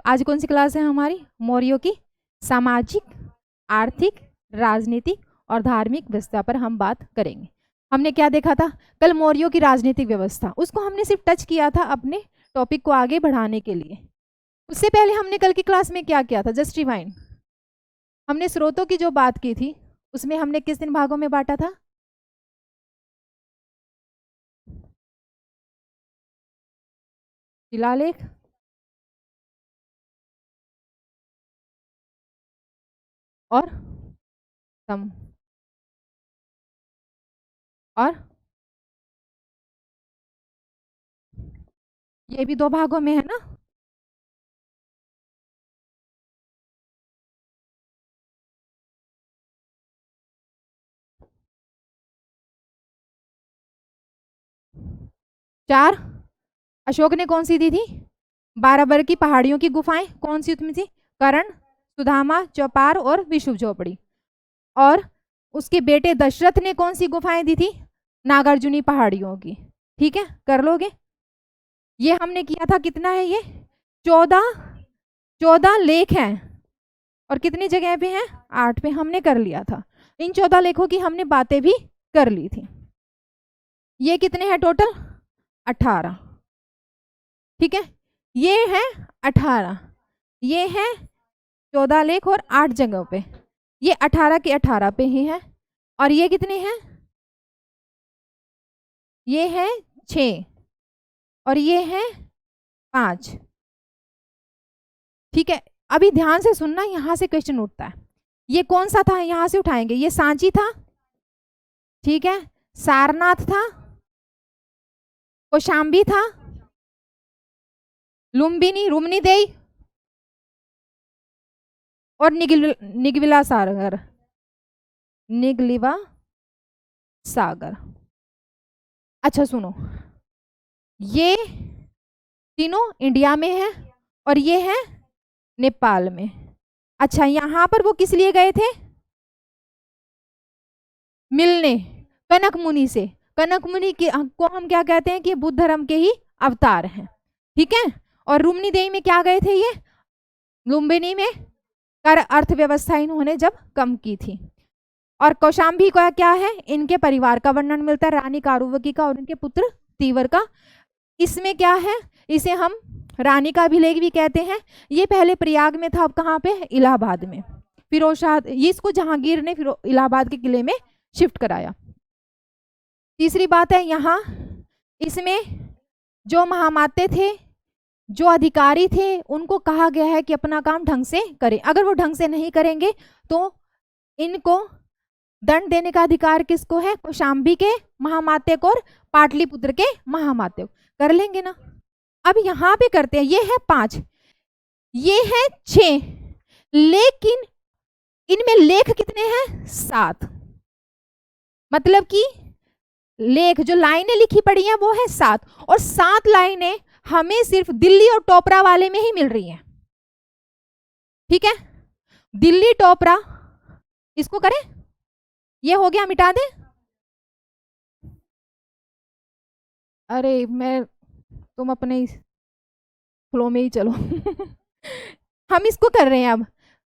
आज कौन सी क्लास है हमारी? मौर्यों की सामाजिक, आर्थिक, राजनीतिक और धार्मिक व्यवस्था पर हम बात करेंगे। हमने क्या देखा था कल? मौर्यों की राजनीतिक व्यवस्था, उसको हमने सिर्फ टच किया था अपने टॉपिक को आगे बढ़ाने के लिए। उससे पहले हमने कल की क्लास में क्या किया था? Just rewind. हमने स्रोतों की जो बात की थी उसमें हमने किस दिन भागों में बांटा था? शिलालेख, और सम, और ये भी 2 भागों में है ना। चार। अशोक ने कौन सी दी थी? बाराबर की पहाड़ियों की गुफाएं कौन सी उसमें थी? कर्ण, सुदामा, चौपार और विशुभ झोपड़ी। और उसके बेटे दशरथ ने कौन सी गुफाएं दी थी? नागार्जुनी पहाड़ियों की। ठीक है, कर लोगे? ये हमने किया था, कितना है ये? 14, 14 लेख हैं और कितनी जगह पे हैं? 8 पे हमने कर लिया था। इन 14 लेखों की हमने बातें भी कर ली थी। ये कितने हैं टोटल? 18। ठीक है, ये है 18, ये है 14 लेख और 8 जगहों पे, ये 18 के 18 पे ही है। और ये कितने हैं? ये है 6 और ये है 5। ठीक है, अभी ध्यान से सुनना, यहां से क्वेश्चन उठता है। ये कौन सा था? यहां से उठाएंगे। ये सांची था, ठीक है, सारनाथ था, कौशाम्बी था, लुम्बिनी, रुमनीदेई और निगविला सागर, निगलिवा सागर। अच्छा सुनो, ये तीनों इंडिया में है और ये है नेपाल में। अच्छा, यहां पर वो किस लिए गए थे? मिलने कनक मुनि से। कनक मुनि को हम क्या कहते हैं कि बुद्ध धर्म के ही अवतार हैं। ठीक है, और रुमनी देवी में क्या गए थे? ये लुम्बिनी में कर अर्थव्यवस्था इन्होंने जब कम की थी। और कौशाम्बी का क्या है? इनके परिवार का वर्णन मिलता है, रानी कारुवकी का और इनके पुत्र तीवर का। इसमें क्या है? इसे हम रानी का अभिलेख भी कहते हैं। ये पहले प्रयाग में था, अब कहाँ पे? इलाहाबाद में। फिरोज शाह, इसको जहांगीर ने फिर इलाहाबाद के किले में शिफ्ट कराया। तीसरी बात है, यहाँ इसमें जो महामाते थे, जो अधिकारी थे, उनको कहा गया है कि अपना काम ढंग से करें। अगर वो ढंग से नहीं करेंगे तो इनको दंड देने का अधिकार किसको है? कौशाम्बी के महामाते को और पाटलिपुत्र के महामाते को। कर लेंगे ना? अब यहाँ पे करते हैं। ये है 5, ये है 6, लेकिन इनमें लेख कितने हैं? 7। मतलब कि लेख जो लाइनें लिखी पड़ी हैं वो है 7, और 7 लाइनें हमें सिर्फ दिल्ली और टोपरा वाले में ही मिल रही हैं। ठीक है, दिल्ली टोपरा, इसको करें, ये हो गया, मिटा दें। अरे तुम अपने फ्लो में ही चलो। हम इसको कर रहे हैं अब।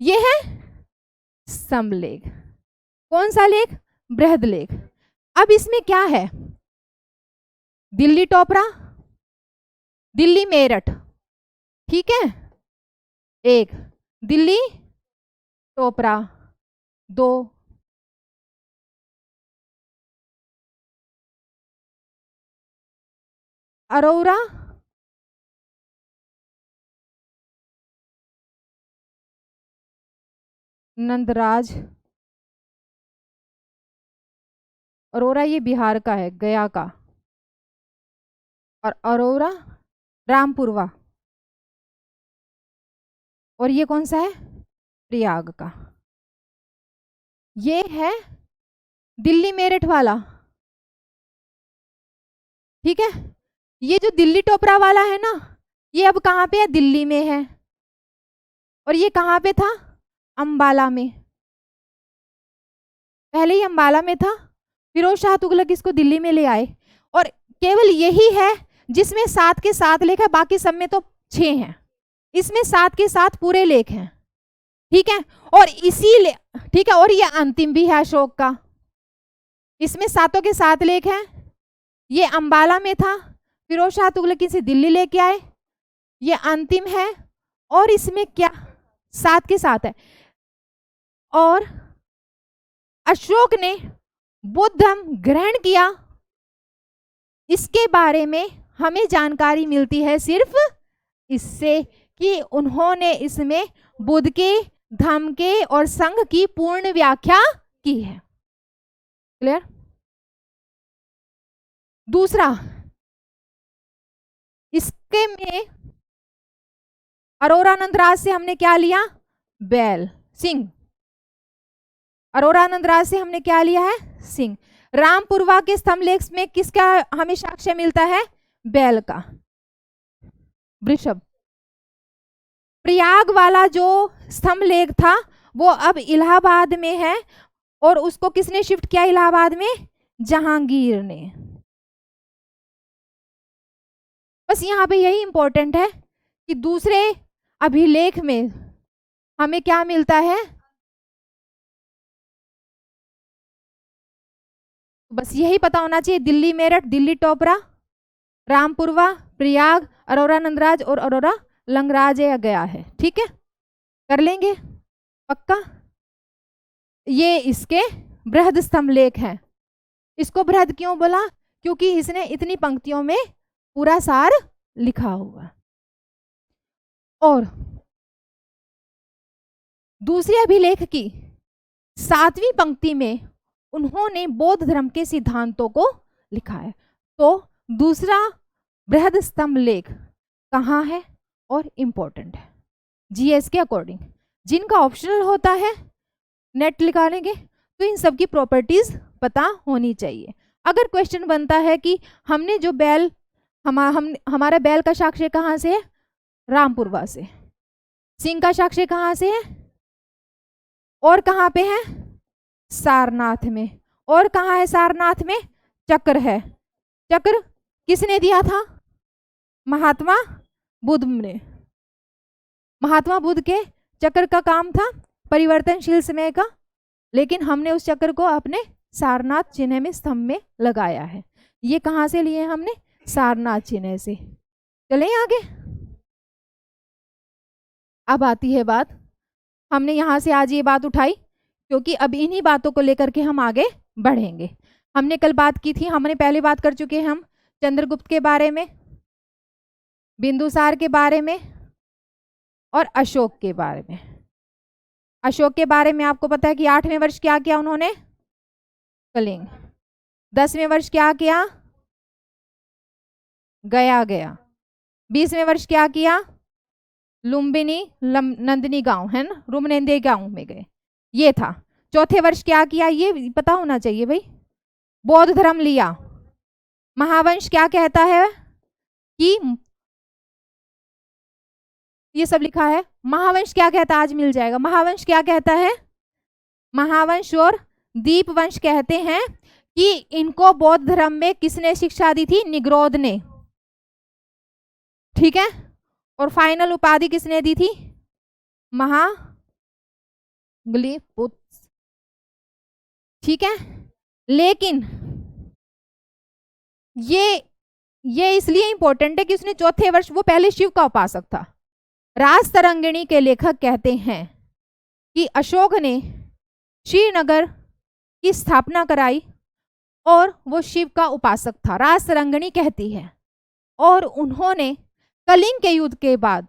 ये है समलेख। कौन सा लेख? बृहद लेख। अब इसमें क्या है? दिल्ली टोपरा, दिल्ली मेरठ, ठीक है, 1, दिल्ली टोपरा 2, अरोरा, नंदराज। अरोरा ये बिहार का है, गया का। और अरोरा रामपुरवा, और ये कौन सा है? प्रयाग का। ये है दिल्ली मेरठ वाला। ठीक है, ये जो दिल्ली टोपरा वाला है ना, ये अब कहाँ पे है? दिल्ली में है। और ये कहाँ पे था? अंबाला में। पहले ही अंबाला में था, फिरोज शाह तुगलक इसको दिल्ली में ले आए। और केवल यही है जिसमें 7 के 7 लेख है, बाकी सब में तो 6 हैं। इसमें 7 के 7 पूरे लेख हैं, ठीक है। और इसीलिए, ठीक है, और ये अंतिम भी है अशोक का। इसमें 7 के 7 लेख हैं। ये अंबाला में था, फिरोज शाह तुगलक इसे दिल्ली लेके आए, ये अंतिम है। और इसमें क्या 7 के 7 है। और अशोक ने बौद्ध धर्म ग्रहण किया, इसके बारे में हमें जानकारी मिलती है सिर्फ इससे कि उन्होंने इसमें बुद्ध के धर्म के और संघ की पूर्ण व्याख्या की है। क्लियर? दूसरा, इसके में अरोरानंद राज से हमने क्या लिया? बैल सिंह। अरोरानंद राज से हमने क्या लिया है? सिंह। रामपुरवा के स्तंभ लेख में किसका हमें साक्ष्य मिलता है? बैल का। वृषभ। प्रयाग वाला जो स्तंभ लेख था वो अब इलाहाबाद में है, और उसको किसने शिफ्ट किया इलाहाबाद में? जहांगीर ने। बस यहाँ पे यही इंपॉर्टेंट है कि दूसरे अभिलेख में हमें क्या मिलता है। बस यही पता होना चाहिए, दिल्ली मेरठ, दिल्ली टोपरा, रामपुरवा, प्रयाग, अरोरा नंदराज और अरोरा लंगराज गया है। ठीक है, कर लेंगे पक्का। ये इसके बृहद स्तंभ लेख हैं। इसको बृहद क्यों बोला? क्योंकि इसने इतनी पंक्तियों में पूरा सार लिखा हुआ। और दूसरे अभिलेख की 7वीं पंक्ति में उन्होंने बौद्ध धर्म के सिद्धांतों को लिखा है। तो दूसरा बृहद स्तंभ लेख कहाँ है और इम्पोर्टेंट है जीएस के अकॉर्डिंग। जिनका ऑप्शनल होता है नेट निकालेंगे तो इन सब की प्रॉपर्टीज पता होनी चाहिए। अगर क्वेश्चन बनता है कि हमने जो बैल हमारा बैल का साक्ष्य कहाँ से है? रामपुरवा से। सिंह का साक्ष्य कहाँ से है? और कहाँ पे है? सारनाथ में। और कहाँ है सारनाथ में? चक्र है। चक्र किसने दिया था? महात्मा बुद्ध ने। महात्मा बुद्ध के चक्र का काम था परिवर्तनशील समय का, लेकिन हमने उस चक्र को अपने सारनाथ चिन्ह में स्तंभ में लगाया है। ये कहाँ से लिए हमने? सारनाथ चिन्ह से। चलें आगे। अब आती है बात, हमने यहाँ से आज ये बात उठाई क्योंकि अब इन्हीं बातों को लेकर के हम आगे बढ़ेंगे। हमने कल बात की थी, हमने पहले बात कर चुके हैं हम चंद्रगुप्त के बारे में, बिंदुसार के बारे में और अशोक के बारे में। अशोक के बारे में आपको पता है कि 8वें वर्ष क्या किया उन्होंने? कलिंग। 10वें वर्ष क्या किया? गया। 20वें वर्ष क्या किया? लुम्बिनी नंदिनी गांव है ना, रुमनेंदे गांव में गए, ये था। चौथे वर्ष क्या किया? ये पता होना चाहिए भाई। बौद्ध धर्म लिया। महावंश क्या कहता है कि ये सब लिखा है। महावंश क्या कहता है? आज मिल जाएगा। महावंश क्या कहता है? महावंश और दीपवंश कहते हैं कि इनको बौद्ध धर्म में किसने शिक्षा दी थी? निग्रोध ने। ठीक है, और फाइनल उपाधि किसने दी थी? महागुलिपुत्र। ठीक है, लेकिन ये इसलिए इंपॉर्टेंट है कि उसने चौथे वर्ष, वो पहले शिव का उपासक था। राज तरंगिणी के लेखक कहते हैं कि अशोक ने श्रीनगर की स्थापना कराई और वो शिव का उपासक था, राज तरंगिणी कहती है। और उन्होंने कलिंग के युद्ध के बाद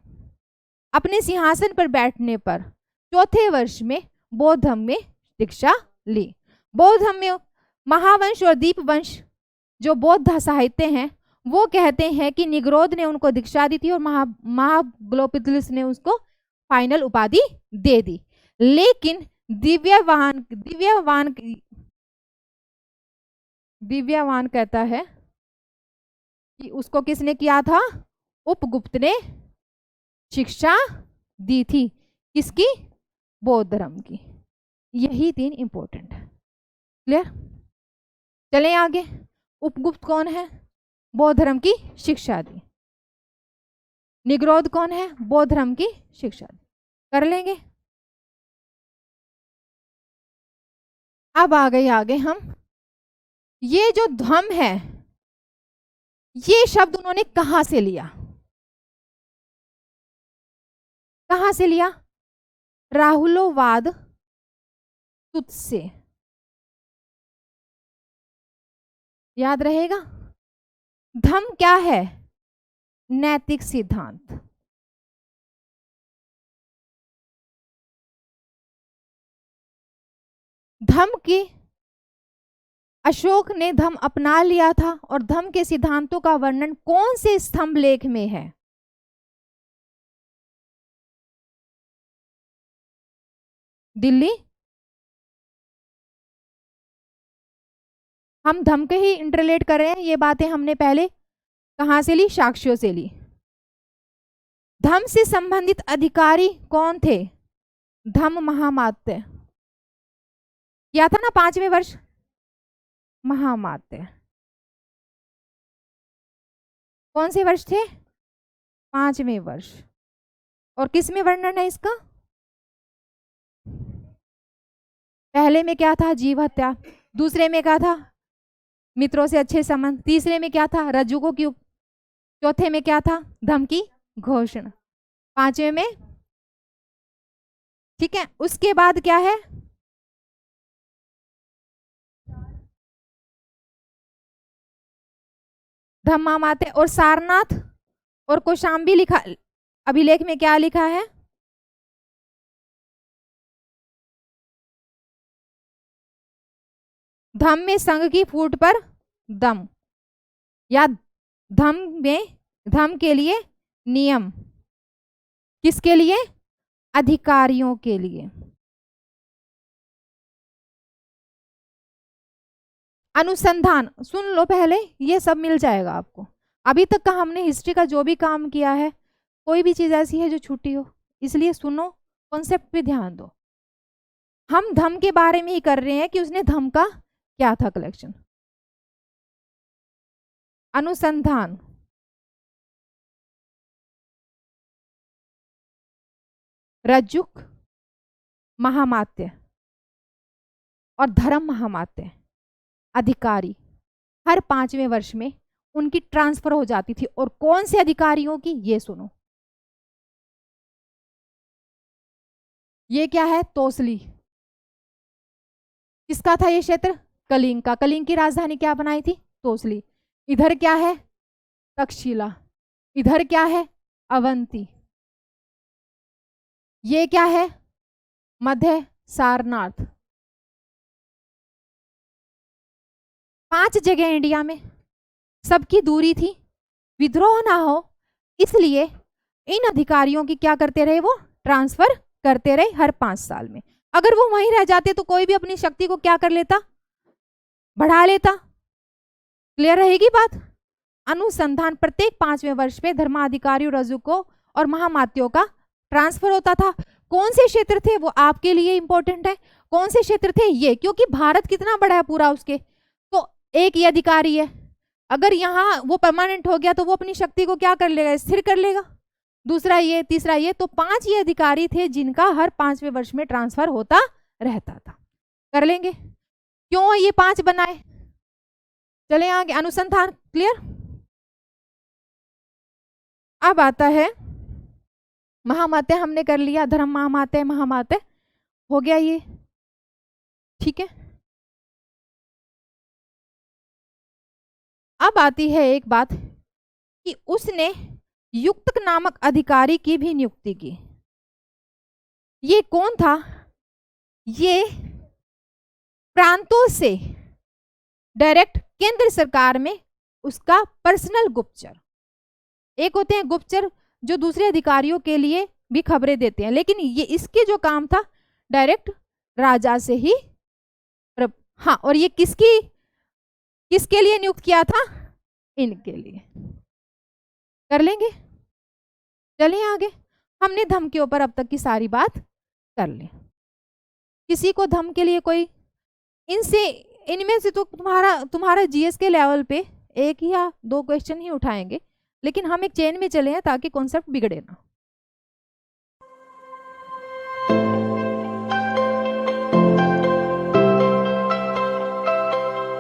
अपने सिंहासन पर बैठने पर चौथे वर्ष में बौद्ध धर्म में दीक्षा ली। बौद्ध धर्म में महावंश और दीपवंश जो बौद्ध साहित्य हैं वो कहते हैं कि निग्रोध ने उनको दीक्षा दी थी और महागुलोपितलिस ने उसको फाइनल उपाधि दे दी। लेकिन दिव्यवान कहता है कि उसको किसने किया था? उपगुप्त ने शिक्षा दी थी। किसकी? बौद्ध धर्म की। यही 3 इंपॉर्टेंट है। क्लियर? चलें आगे। उपगुप्त कौन है? बौद्ध धर्म की शिक्षा दी। निग्रोध कौन है? बौद्ध धर्म की शिक्षा। कर लेंगे। अब आ गए आगे हम, ये जो धम्म है ये शब्द उन्होंने कहां से लिया? कहां से लिया? राहुलोवाद तुझसे, याद रहेगा। धम्म क्या है? नैतिक सिद्धांत। धम्म की अशोक ने धम्म अपना लिया था और धम्म के सिद्धांतों का वर्णन कौन से स्तंभ लेख में है? दिल्ली। हम धम्म के ही इंटरलेट कर रहे हैं, ये बातें हमने पहले कहां से ली? साक्ष्यों से ली। धम्म से संबंधित अधिकारी कौन थे? धम्म महामात्य, क्या था ना 5वें वर्ष? महामात्य। कौन से वर्ष थे? 5वें वर्ष। और किस में वर्णन है इसका? पहले में क्या था? जीव हत्या। दूसरे में क्या था? मित्रों से अच्छे संबंध। तीसरे में क्या था? रज्जुकों की। चौथे में क्या था? धम्म की घोषणा। 5वें में, ठीक है। उसके बाद क्या है? धम्मामात्य और सारनाथ और कौशाम्बी लिखा, अभिलेख में क्या लिखा है? धम्म में संघ की फूट पर दम, या धम्म में, धम्म के लिए नियम, किसके लिए? अधिकारियों के लिए। अनुसंधान सुन लो पहले, ये सब मिल जाएगा आपको। अभी तक का हमने हिस्ट्री का जो भी काम किया है, कोई भी चीज ऐसी है जो छूटी हो, इसलिए सुनो, कॉन्सेप्ट पे ध्यान दो। हम धम्म के बारे में ही कर रहे हैं कि उसने धम्म का क्या था कलेक्शन। अनुसंधान, रज्जुक, महामात्य और धर्म महामात्य अधिकारी हर 5वें वर्ष में उनकी ट्रांसफर हो जाती थी। और कौन से अधिकारियों की? ये सुनो, ये क्या है? तोसली। किसका था ये क्षेत्र? कलिंग का। कलिंग की राजधानी क्या बनाई थी? तोसली। इधर क्या है? तक्षशिला। इधर क्या है? अवंती। ये क्या है? मध्य सारनाथ। 5 जगह इंडिया में, सबकी दूरी थी, विद्रोह ना हो इसलिए इन अधिकारियों की क्या करते रहे? वो ट्रांसफर करते रहे हर 5 साल में। अगर वो वहीं रह जाते तो कोई भी अपनी शक्ति को क्या कर लेता? बढ़ा लेता। क्लियर रहेगी बात? अनुसंधान प्रत्येक 5वें वर्ष में धर्माधिकारियों, रजुकों और महामात्यों का ट्रांसफर होता था। कौन से क्षेत्र थे वो आपके लिए इंपॉर्टेंट है। कौन से क्षेत्र थे? ये, क्योंकि भारत कितना बड़ा है पूरा, उसके तो एक ही अधिकारी है। अगर यहाँ वो परमानेंट हो गया तो वो अपनी शक्ति को क्या कर लेगा? स्थिर कर लेगा। दूसरा ये, तीसरा ये, तो 5 ये अधिकारी थे जिनका हर 5वें वर्ष में ट्रांसफर होता रहता था। कर लेंगे। क्यों ये 5 बनाए? चले आगे। अनुसंधान क्लियर। अब आता है महामात्य, हमने कर लिया। धर्म महामात्य, महामात्य हो गया ये, ठीक है। अब आती है एक बात कि उसने युक्तक नामक अधिकारी की भी नियुक्ति की। ये कौन था? ये प्रांतों से डायरेक्ट केंद्र सरकार में उसका पर्सनल गुप्तचर। एक होते हैं गुप्तचर जो दूसरे अधिकारियों के लिए भी खबरें देते हैं, लेकिन ये इसके जो काम था डायरेक्ट राजा से ही। हाँ, और ये किसके लिए नियुक्त किया था? इनके लिए। कर लेंगे। चलिए आगे। हमने धम्म के ऊपर अब तक की सारी बात कर ली। किसी को धम्म के लिए कोई इनमें से तो तुम्हारा जीएस के लेवल पे 1 या 2 क्वेश्चन ही उठाएंगे, लेकिन हम एक चेन में चले हैं ताकि कॉन्सेप्ट बिगड़े ना।